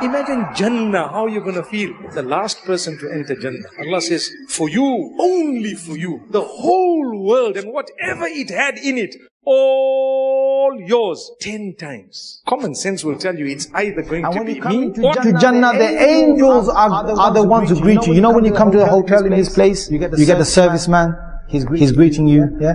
Imagine Jannah, how you're going to feel. The last person to enter Jannah. Allah says, for you, only for you, the whole world and whatever it had in it, all yours, 10 times. Common sense will tell you it's either going to be me or to Jannah. The angels are the ones who greet you. You know when you come to the hotel in this place, you get the serviceman. He's greeting you. Yeah?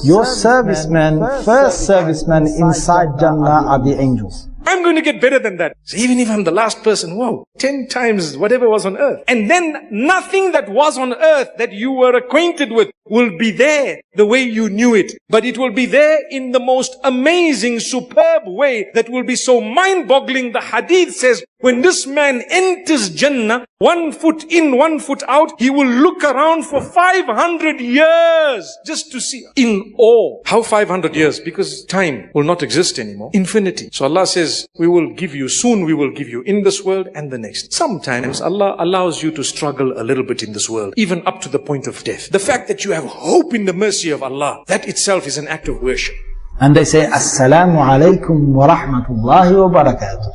Your servicemen, first servicemen inside Jannah are the angels. I'm going to get better than that. So even if I'm the last person, wow, 10 times whatever was on earth. And then nothing that was on earth that you were acquainted with will be there the way you knew it. But it will be there in the most amazing, superb way that will be so mind-boggling. The hadith says, when this man enters Jannah, 1 foot in, 1 foot out, he will look around for 500 years just to see, in awe. How 500 years? Because time will not exist anymore. Infinity. So Allah says, we will give you, soon we will give you in this world and the next. Sometimes Allah allows you to struggle a little bit in this world, even up to the point of death. The fact that you have hope in the mercy of Allah, that itself is an act of worship. And they say, Assalamu alaikum wa rahmatullahi wa barakatuh.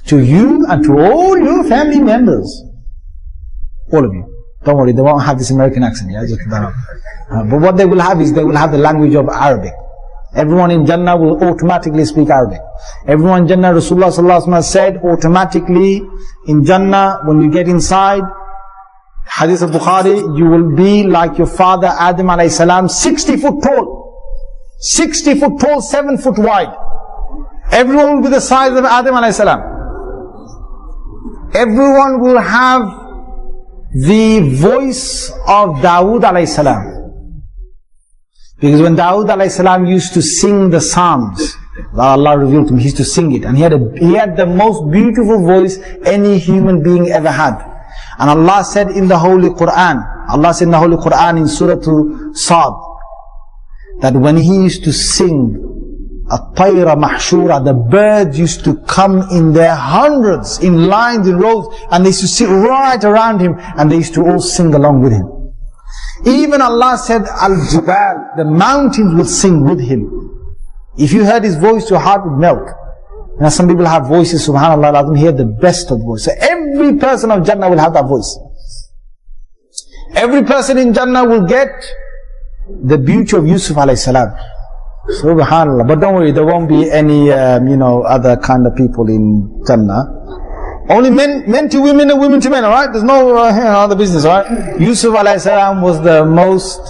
To you and to all your family members. All of you. Don't worry, they won't have this American accent. Yeah? Just but what they will have is, they will have the language of Arabic. Everyone in Jannah will automatically speak Arabic. Everyone in Jannah, Rasulullah sallallahu alaihi wasallam said, automatically in Jannah, when you get inside, Hadith of Bukhari, you will be like your father Adam alayhi salam, 60 foot tall. 60 foot tall, 7 foot wide. Everyone will be the size of Adam alayhi salam. Everyone will have the voice of Dawood alayhi salam. Because when Dawood alayhi salam used to sing the Psalms, Allah revealed to him, he used to sing it. And he had the most beautiful voice any human being ever had. And Allah said in the Holy Qur'an, in Surah Sad, that when he used to sing, At-tayra mahshura, the birds used to come in their hundreds, in lines, in rows, and they used to sit right around him, and they used to all sing along with him. Even Allah said, Al-Jibal, the mountains will sing with him. If you heard his voice, your heart would melt. Now some people have voices, subhanAllah, I don't hear the best of voice. So every person of Jannah will have that voice. Every person in Jannah will get the beauty of Yusuf alayhi salam. Subhanallah. But don't worry, there won't be any, other kind of people in Jannah. Only men to women and women to men, alright? There's no other business, alright? Yusuf alayhi salam was the most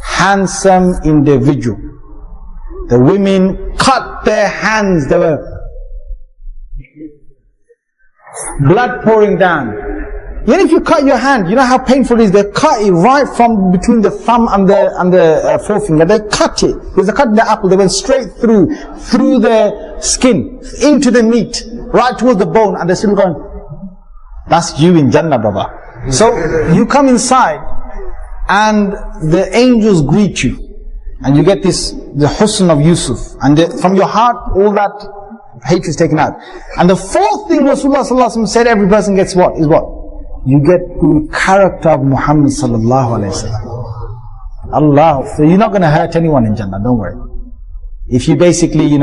handsome individual. The women cut their hands, they were blood pouring down. Even if you cut your hand, you know how painful it is. They cut it right from between the thumb and the forefinger. They cut it. There's a cut in the apple. They went straight through the skin, into the meat, right towards the bone, and they're still going. That's you in Jannah, brother. So you come inside, and the angels greet you, and you get the husn of Yusuf, and from your heart, all that hate is taken out. And the fourth thing Rasulullah sallallahu alaihi wasallam said, every person gets what? Is what? You get the character of Muhammad sallallahu alaihi wasallam. Allah. So you're not going to hurt anyone in Jannah, don't worry. If you basically,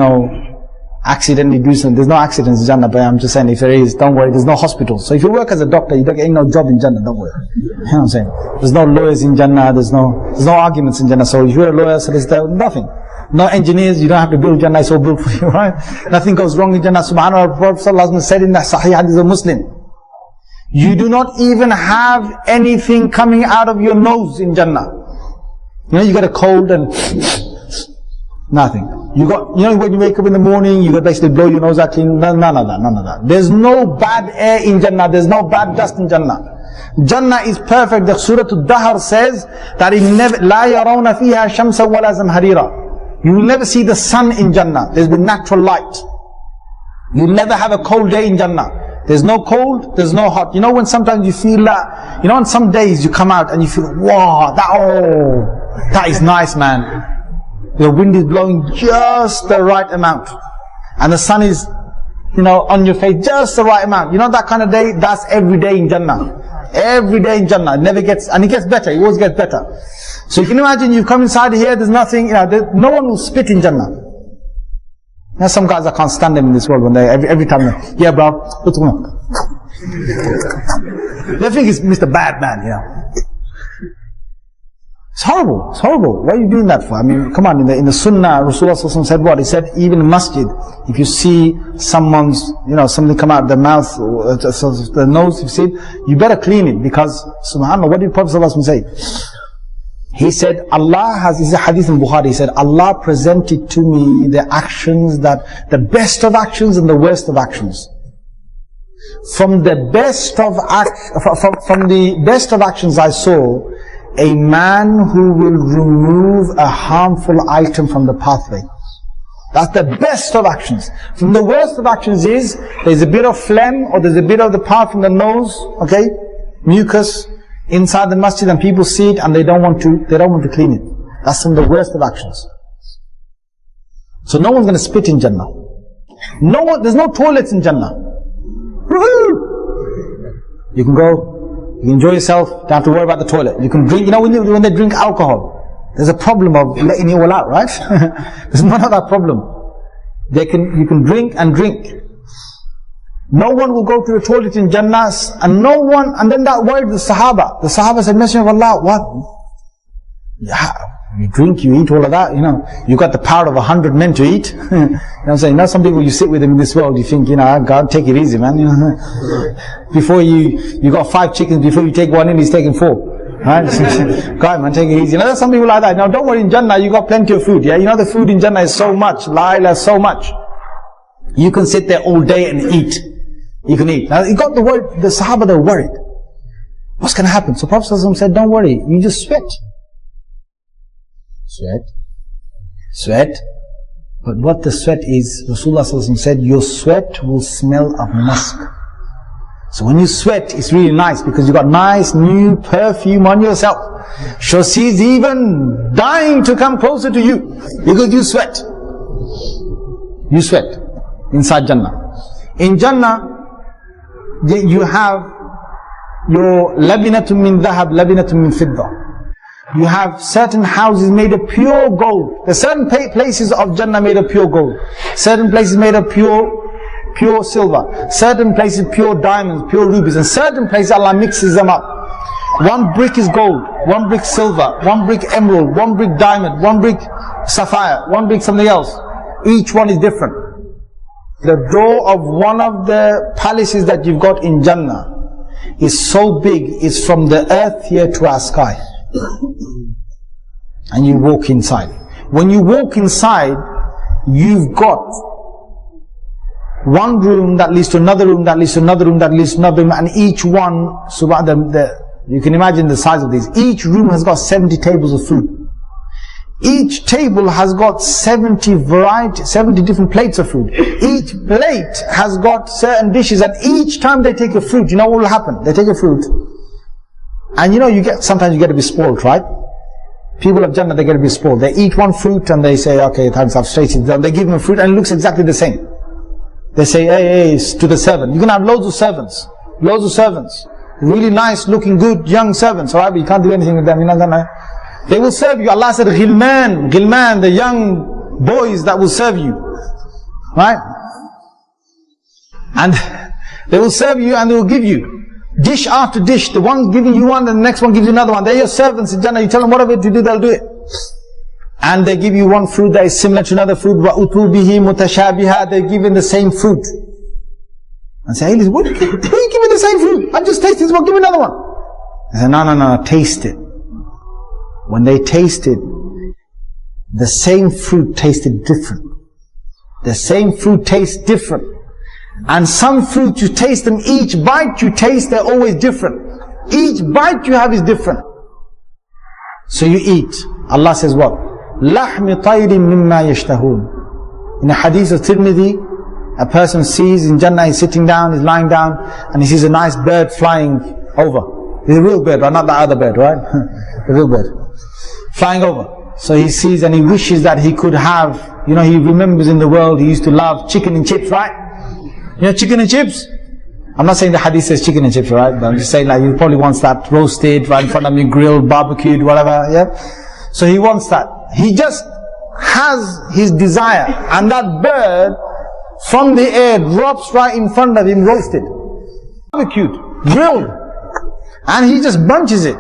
accidentally do something, there's no accidents in Jannah, but I'm just saying, if there is, don't worry, there's no hospital. So if you work as a doctor, you don't get no job in Jannah, don't worry. You know what I'm saying? There's no lawyers in Jannah, there's no arguments in Jannah. So if you're a lawyer, so there's nothing. No engineers, you don't have to build Jannah, it's all built for you, right? Nothing goes wrong in Jannah. Subhanallah, Prophet sallallahu alaihi wasallam said in the Sahih Hadith of Muslim, you do not even have anything coming out of your nose in Jannah. You get a cold and nothing. When you wake up in the morning, you got basically blow your nose out clean. None of that. There's no bad air in Jannah. There's no bad dust in Jannah. Jannah is perfect. The Surah Al-Dahr says that لَا يَرَوْنَ فِيهَا شَمْسًا وَلَا زَمْهَرِيرًا. You will never see the sun in Jannah. There's the natural light. You'll never have a cold day in Jannah. There's no cold, there's no hot. When sometimes you feel that, on some days you come out and you feel, wow, that is nice, man. The wind is blowing just the right amount. And the sun is, on your face, just the right amount. That kind of day, that's every day in Jannah. Every day in Jannah. It never gets, and it gets better, it always gets better. So you can imagine, you come inside here, there's nothing, no one will spit in Jannah. Now some guys, I can't stand them in this world when they, every time, yeah bro, what's going on? They think it's Mr. Bad Man, It's horrible. It's horrible. Why are you doing that for? I mean, come on. In the Sunnah, Rasulullah said what? He said, even in masjid, if you see someone's, something come out of their mouth, or the nose, if you see it, you better clean it, because, subhanAllah, what did Prophet ﷺ say? He said, this is a hadith in Bukhari, he said, Allah presented to me the actions the best of actions and the worst of actions. From the best of actions I saw, a man who will remove a harmful item from the pathway. That's the best of actions. From the worst of actions is, there's a bit of phlegm, or there's a bit of the part from the nose, mucus, inside the masjid, and people see it and they don't want to clean it. That's from the worst of actions. So no one's going to spit in Jannah. There's no toilets in Jannah. You can go, you can enjoy yourself, don't have to worry about the toilet. You can drink, when they drink alcohol, there's a problem of letting it all out, right? There's none of that problem. You can drink and drink. No one will go to the toilet in Jannah, and then that worried the Sahaba. The Sahaba said, Messenger of Allah, what? Yeah, you drink, you eat all of that, you got the power of 100 men to eat. What I'm saying? Some people, you sit with them in this world, you think, God, take it easy, man. Before you got 5 chickens, before you take one in, he's taking 4. Right? God, man, take it easy. There's some people like that. Now, don't worry, in Jannah, you got plenty of food, the food in Jannah is so much, so much. You can sit there all day and eat. You can eat. Now, the Sahaba, they were worried. What's going to happen? So Prophet ﷺ said, don't worry, you just sweat. Sweat. But what the sweat is, Rasulullah ﷺ said, your sweat will smell of musk. So when you sweat, it's really nice, because you got nice new perfume on yourself. So she's even dying to come closer to you, because you sweat. You sweat inside Jannah. In Jannah, you have your labinatun min dhahab, labinatun min fidda. You have certain houses made of pure gold. There's certain places of Jannah made of pure gold. Certain places made of pure silver. Certain places pure diamonds, pure rubies. And certain places Allah mixes them up. One brick is gold, one brick silver, one brick emerald, one brick diamond, one brick sapphire, one brick something else. Each one is different. The door of one of the palaces that you've got in Jannah is so big, it's from the earth here to our sky. And you walk inside. When you walk inside, you've got one room that leads to another room, that leads to another room, that leads to another room, and each one, you can imagine the size of these. Each room has got 70 tables of food. Each table has got 70 different plates of food. Each plate has got certain dishes, and each time they take a fruit, what will happen? They take a fruit, and sometimes you get to be spoiled, right? People of Jannah, they get to be spoiled. They eat one fruit and they say, okay, thanks, I've tasted it. They give them a fruit and it looks exactly the same. They say, hey, to the servant. You can have loads of servants. Really nice, looking good, young servants, alright, but you can't do anything with them. They will serve you. Allah said, Ghilman, the young boys that will serve you. Right? And they will serve you and they will give you dish after dish. The one giving you one and the next one gives you another one. They're your servants in Jannah. You tell them whatever to do, they'll do it. And they give you one fruit that is similar to another fruit. وَأُتُوا بِهِ مُتَشَابِهًا. They're given the same fruit. And say, hey, listen, what are you giving the same fruit? I just tasted this one, give me another one. I say, no, taste it. When they tasted, the same fruit tasted different. The same fruit tastes different. And some fruit, you taste them, each bite you taste, they're always different. Each bite you have is different. So you eat. Allah says what? لَحْمِ طَيْرٍ مِمَّا يَشْتَهُونَ. In a hadith of Tirmidhi, a person sees in Jannah, he's sitting down, he's lying down, and he sees a nice bird flying over. It's a real bird, right? Not the other bird, right? The real bird. Flying over. So he sees and he wishes that he could have, he remembers in the world he used to love chicken and chips, right? Chicken and chips? I'm not saying the hadith says chicken and chips, right? But I'm just saying he probably wants that roasted, right in front of me, grilled, barbecued, whatever, yeah? So he wants that. He just has his desire, and that bird from the air drops right in front of him roasted. barbecued, grilled, and he just bunches it,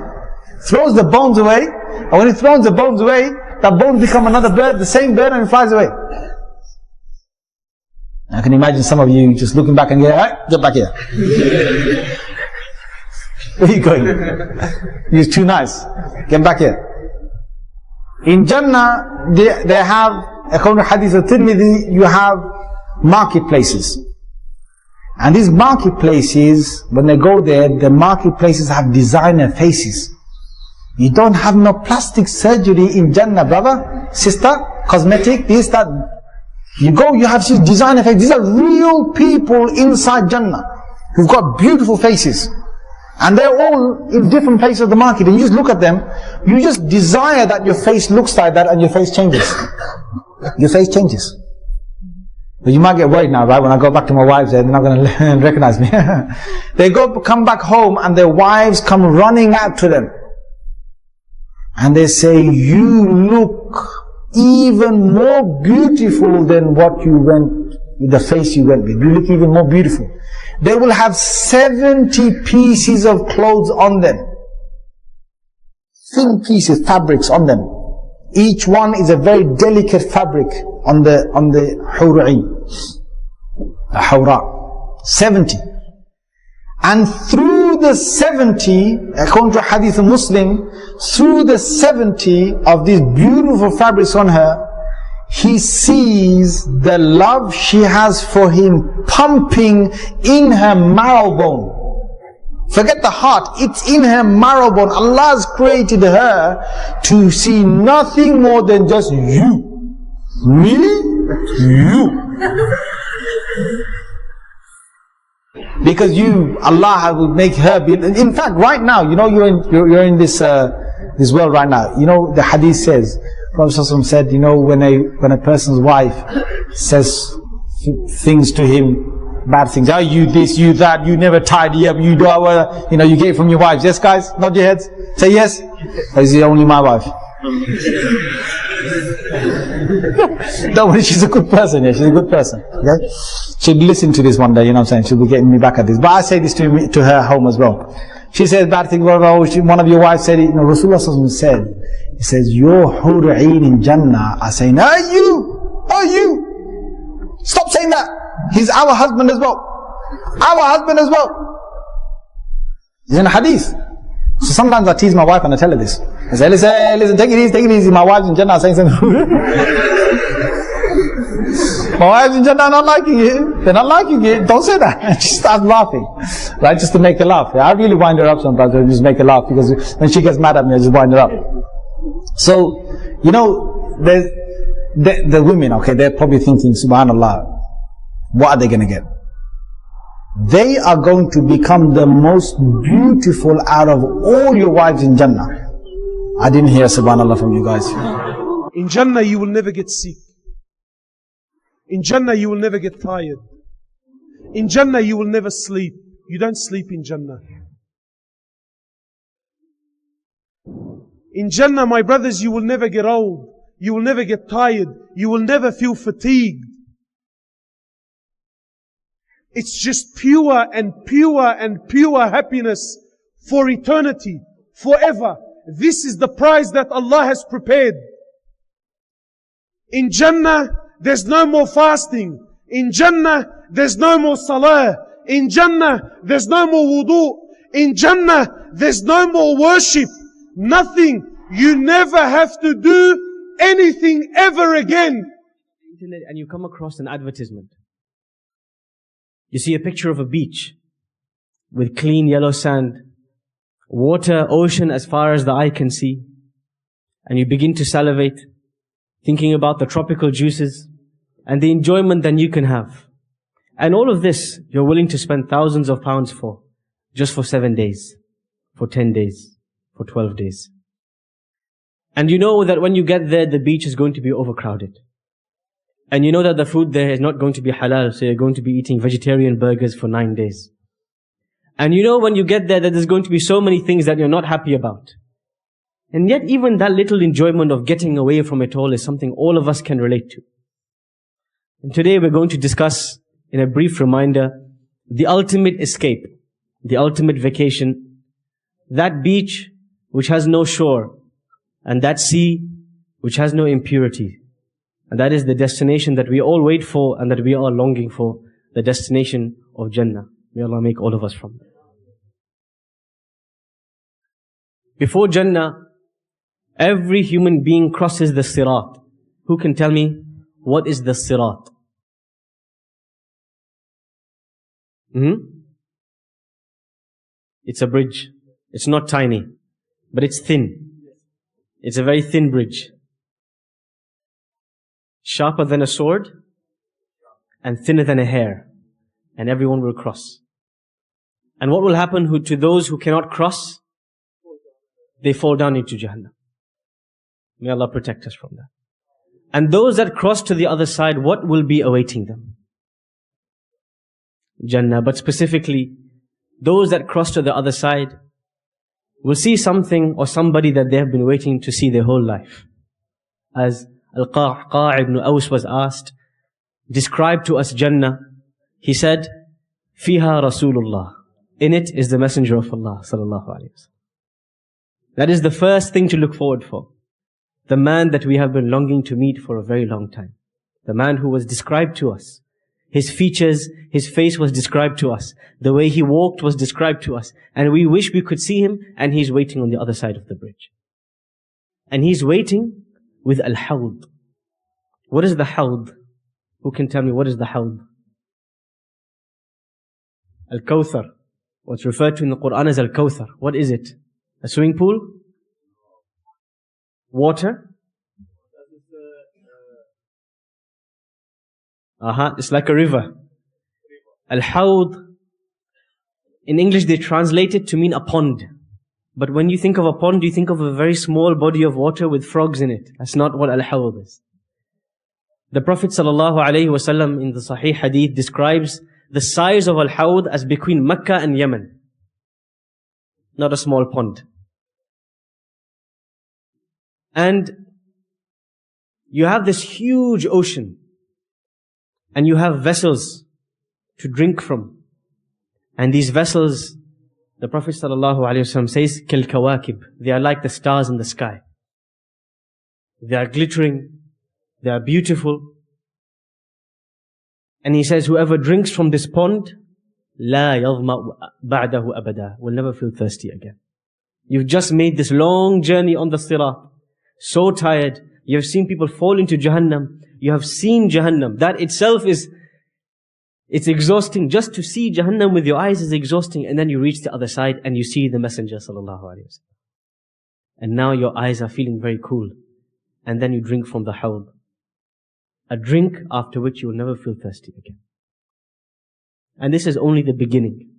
throws the bones away, and when he throws the bones away, that bones become another bird, the same bird, and it flies away. I can imagine some of you just looking back and going, "Hey, get back here." Where are you going? You're too nice. Get back here. In Jannah, they have, according to Hadith of Tirmidhi, you have marketplaces. And these marketplaces, when they go there, the marketplaces have designer faces. You don't have no plastic surgery in Jannah, brother, sister, cosmetic, this, that. You go, you have designer faces. These are real people inside Jannah who've got beautiful faces. And they're all in different places of the market. And you just look at them, you just desire that your face looks like that and your face changes. Your face changes. But you might get worried now, right? When I go back to my wives, they're not going to recognize me. They come back home and their wives come running out to them. And they say, "You look even more beautiful than what you went, the face you went with. You look even more beautiful." They will have 70 pieces of clothes on them. Thin pieces, fabrics on them. Each one is a very delicate fabric on the hur'in, the hawra. 70. And through the 70, according to Hadith of Muslim, through the 70 of these beautiful fabrics on her, he sees the love she has for him pumping in her marrow bone. Forget the heart, it's in her marrow bone. Allah has created her to see nothing more than just you. Me, you. Because Allah will make her be. In fact, right now, you're in this world right now. The hadith says, Prophet ﷺ said, when a person's wife says things to him, bad things, "Oh, you this, you that, you never tidy up, you do you get it from your wives." Yes, guys, nod your heads, say yes. Is it only my wife? No, she's a good person. Yeah, she's a good person. Okay, she'll listen to this one day. She'll be getting me back at this. But I say this to her home as well. She says bad things. One of your wives said it. Rasulullah said, he says, "Your hur'in in Jannah are saying, are you? Stop saying that. He's our husband as well. Our husband as well." It's in a hadith. So sometimes I tease my wife and I tell her this. I say, listen, take it easy. My wife's in Jannah saying something. My wife's in Jannah not liking it. They're not liking it. Don't say that. She starts laughing. Right? Just to make her laugh. I really wind her up sometimes. I just make her laugh because when she gets mad at me, I just wind her up. So, the women, okay, they're probably thinking, subhanallah, what are they going to get? They are going to become the most beautiful out of all your wives in Jannah. I didn't hear subhanallah from you guys. In Jannah you will never get sick. In Jannah you will never get tired. In Jannah you will never sleep. You don't sleep in Jannah. In Jannah, my brothers, you will never get old. You will never get tired. You will never feel fatigued. It's just pure and pure and pure happiness for eternity, forever. This is the prize that Allah has prepared. In Jannah, there's no more fasting. In Jannah, there's no more salah. In Jannah, there's no more wudu. In Jannah, there's no more worship. Nothing. You never have to do anything ever again. And you come across an advertisement. You see a picture of a beach with clean yellow sand, water, ocean as far as the eye can see. And you begin to salivate, thinking about the tropical juices and the enjoyment that you can have. And all of this, you're willing to spend thousands of pounds for, just for 7 days, for 10 days, for 12 days. And you know that when you get there, the beach is going to be overcrowded. And you know that the food there is not going to be halal, so you're going to be eating vegetarian burgers for 9 days. And you know when you get there that there's going to be so many things that you're not happy about. And yet even that little enjoyment of getting away from it all is something all of us can relate to. And today we're going to discuss, in a brief reminder, the ultimate escape the ultimate vacation, that beach which has no shore, and that sea which has no impurity. And that is the destination that we all wait for and that we are longing for, the destination of Jannah. May Allah make all of us from that. Before Jannah, every human being crosses the Sirat. Who can tell me what is the Sirat? It's a bridge. It's not tiny, but it's thin. It's a very thin bridge. Sharper than a sword and thinner than a hair. And everyone will cross. And what will happen to those who cannot cross? They fall down into Jahannam. May Allah protect us from that. And those that cross to the other side, what will be awaiting them? Jannah. But specifically, those that cross to the other side will see something or somebody that they have been waiting to see their whole life. As Al-Qa'a ibn Aws was asked, describe to us Jannah. He said, Fiha Rasulullah. In it is the Messenger of Allah sallallahu alayhi wa sallam. That is the first thing to look forward for. The man that we have been longing to meet for a very long time. The man who was described to us. His features, his face was described to us. The way he walked was described to us. And we wish we could see him, and he's waiting on the other side of the bridge. And he's waiting with Al-Hawd. What is the Hawd? Who can tell me what is the Hawd? Al-Kawthar. What's referred to in the Qur'an as Al-Kawthar. What is it? A swimming pool? Water? It's like a river. Al-Hawd, in English they translate it to mean a pond. But when you think of a pond, you think of a very small body of water with frogs in it. That's not what Al-Hawd is. The Prophet ﷺ in the Sahih Hadith describes the size of Al-Hawd as between Mecca and Yemen. Not a small pond. And you have this huge ocean. And you have vessels to drink from. And these vessels, the Prophet ﷺ says, Kal Kawakib. They are like the stars in the sky. They are glittering. They are beautiful. And he says, whoever drinks from this pond, La yadhma ba'dahu abada, will never feel thirsty again. You've just made this long journey on the Sirat. So tired. You have seen people fall into Jahannam. You have seen Jahannam. That itself it's exhausting. Just to see Jahannam with your eyes is exhausting. And then you reach the other side and you see the Messenger sallallahu alaihi wasallam. And now your eyes are feeling very cool. And then you drink from the Hawd. A drink after which you will never feel thirsty again. And this is only the beginning.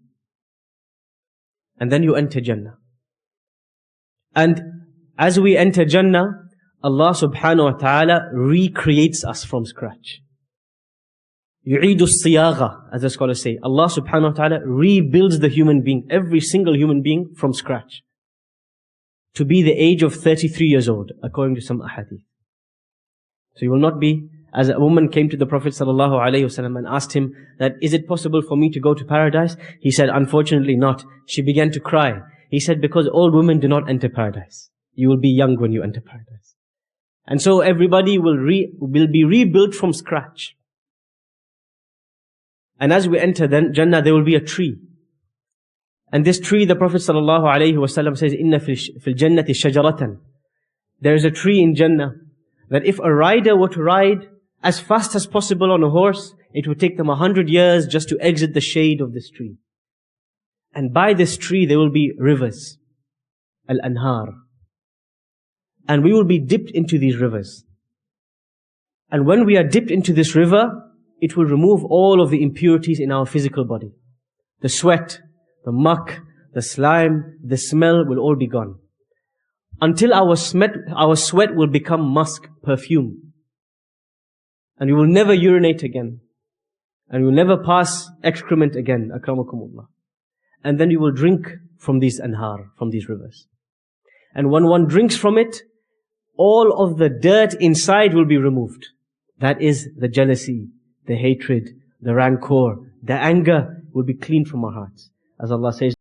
And then you enter Jannah. And as we enter Jannah, Allah subhanahu wa ta'ala recreates us from scratch. يُعِيدُ الصِّيَاغَةِ, as the scholars say. Allah subhanahu wa ta'ala rebuilds the human being, every single human being from scratch. To be the age of 33 years old, according to some ahadith. So you will not be, as a woman came to the Prophet sallallahu alaihi wasallam and asked him that, is it possible for me to go to paradise? He said, unfortunately not. She began to cry. He said, because old women do not enter paradise. You will be young when you enter paradise. And so everybody will be rebuilt from scratch. And as we enter then Jannah, there will be a tree. And this tree, the Prophet sallallahu alaihi wasallam says, "Inna fil jannati shajaratan." There is a tree in Jannah that if a rider were to ride as fast as possible on a horse, it would take them 100 years just to exit the shade of this tree. And by this tree there will be rivers, al-anhar. And we will be dipped into these rivers. And when we are dipped into this river, it will remove all of the impurities in our physical body. The sweat, the muck, the slime, the smell will all be gone. Until our sweat will become musk, perfume. And we will never urinate again. And we will never pass excrement again, akramakumullah. And then we will drink from these anhar, from these rivers. And when one drinks from it, all of the dirt inside will be removed. That is the jealousy, the hatred, the rancor, the anger will be cleaned from our hearts. As Allah says,